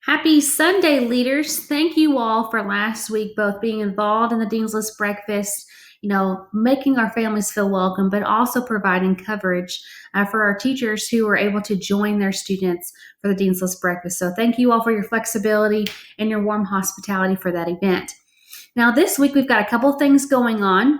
Happy Sunday, leaders. Thank you all for last week, both being involved in the Dean's List breakfast, making our families feel welcome, but also providing coverage for our teachers who were able to join their students for the Dean's List breakfast. So thank you all for your flexibility and your warm hospitality for that event. Now, this week, we've got a couple things going on.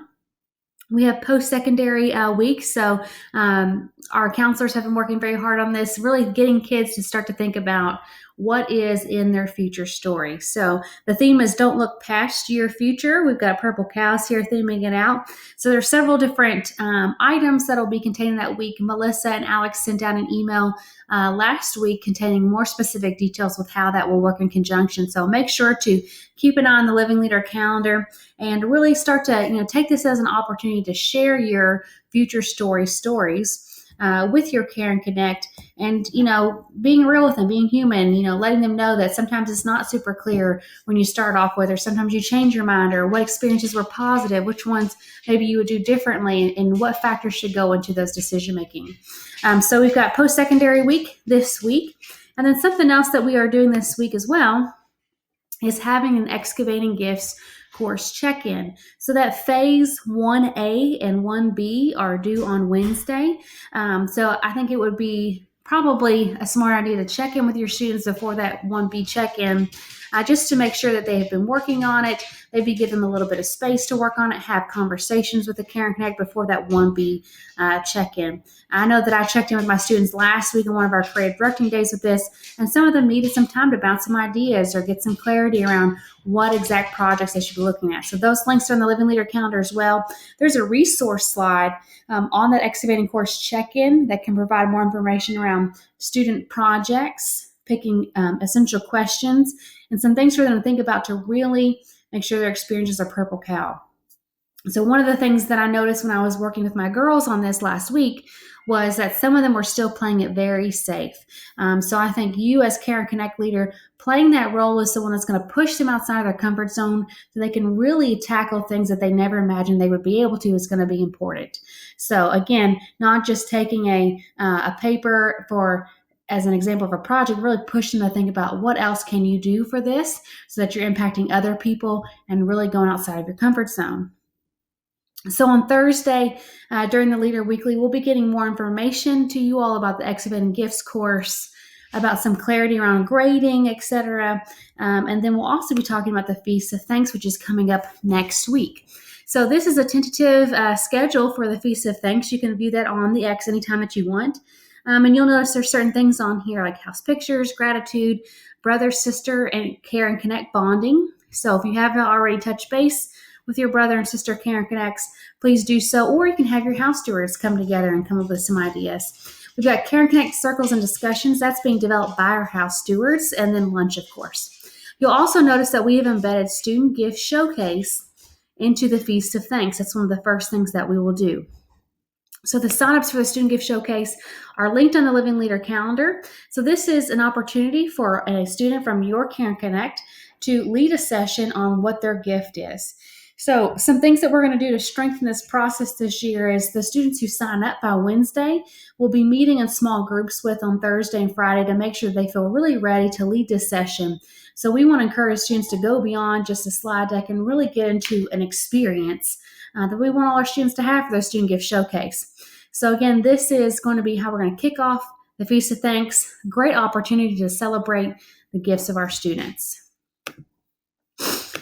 We have post-secondary week, so our counselors have been working very hard on this, really getting kids to start to think about what is in their future story. So the theme is Don't Look Past Your Future. We've got purple cows here theming it out. So there's several different items that will be contained in that week. Melissa and Alex sent out an email last week containing more specific details with how that will work in conjunction. So make sure to keep an eye on the Living Leader calendar and really start to take this as an opportunity to share your future stories with your Care and Connect, and being real with them, being human, letting them know that sometimes it's not super clear when you start off with, or sometimes you change your mind, or what experiences were positive, which ones maybe you would do differently, and what factors should go into those decision making. So we've got post-secondary week this week, and then something else that we are doing this week as well is having an Excavating Gifts course check-in. So that phase 1A and 1B are due on Wednesday. So I think it would be probably a smart idea to check in with your students before that 1B check-in, just to make sure that they have been working on it. Maybe give them a little bit of space to work on it, have conversations with the Care and Connect before that 1B check-in. I know that I checked in with my students last week on one of our creative directing days with this, and some of them needed some time to bounce some ideas or get some clarity around what exact projects they should be looking at. So those links are on the Living Leader calendar as well. There's a resource slide on that Excavating course check-in that can provide more information around student projects, picking essential questions, and some things for them to think about to really make sure their experiences are purple cow. So one of the things that I noticed when I was working with my girls on this last week was that some of them were still playing it very safe. So I think you as Care and Connect leader, playing that role as someone that's going to push them outside of their comfort zone so they can really tackle things that they never imagined they would be able to is going to be important. So again, not just taking a paper as an example of a project, really push them to think about what else can you do for this so that you're impacting other people and really going outside of your comfort zone. So on Thursday, during the Leader Weekly, we'll be getting more information to you all about the Excavating Gifts course, about some clarity around grading, etc. And then we'll also be talking about the Feast of Thanks, which is coming up next week. So this is a tentative schedule for the Feast of Thanks. You can view that on the X anytime that you want. And you'll notice there's certain things on here like house pictures, gratitude, brother, sister, and Care and Connect bonding. So if you haven't already touched base with your brother and sister Care and Connects, please do so. Or you can have your house stewards come together and come up with some ideas. We've got Care and Connect circles and discussions. That's being developed by our house stewards, and then lunch, of course. You'll also notice that we have embedded Student Gift Showcase into the Feast of Thanks. That's one of the first things that we will do. So the signups for the Student Gift Showcase are linked on the Living Leader calendar. So this is an opportunity for a student from your Care and Connect to lead a session on what their gift is. So some things that we're going to do to strengthen this process this year is the students who sign up by Wednesday will be meeting in small groups with on Thursday and Friday to make sure they feel really ready to lead this session. So we want to encourage students to go beyond just a slide deck and really get into an experience that we want all our students to have for their Student Gift Showcase. So again, this is going to be how we're going to kick off the Feast of Thanks. Great opportunity to celebrate the gifts of our students.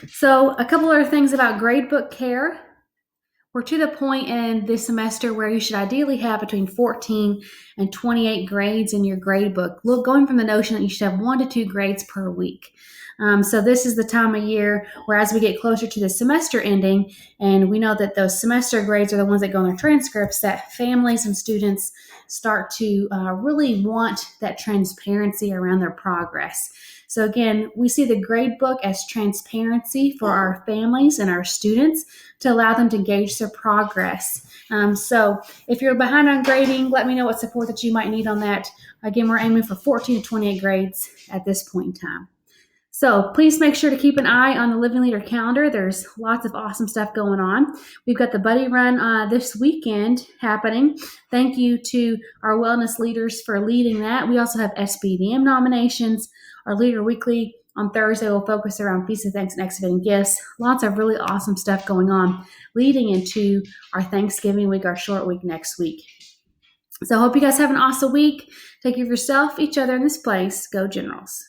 So a couple other things about gradebook care. We're to the point in this semester where you should ideally have between 14 and 28 grades in your gradebook. Going from the notion that you should have 1 to 2 grades per week. So this is the time of year where as we get closer to the semester ending, and we know that those semester grades are the ones that go in their transcripts, that families and students start to really want that transparency around their progress. So again, we see the grade book as transparency for our families and our students to allow them to gauge their progress. So if you're behind on grading, let me know what support that you might need on that. Again, we're aiming for 14 to 28 grades at this point in time. So please make sure to keep an eye on the Living Leader calendar. There's lots of awesome stuff going on. We've got the Buddy Run this weekend happening. Thank you to our wellness leaders for leading that. We also have SBDM nominations. Our Leader Weekly on Thursday will focus around Feast of Thanks and Exhibiting Gifts. Lots of really awesome stuff going on leading into our Thanksgiving week, our short week next week. So I hope you guys have an awesome week. Take care of yourself, each other, in this place. Go Generals.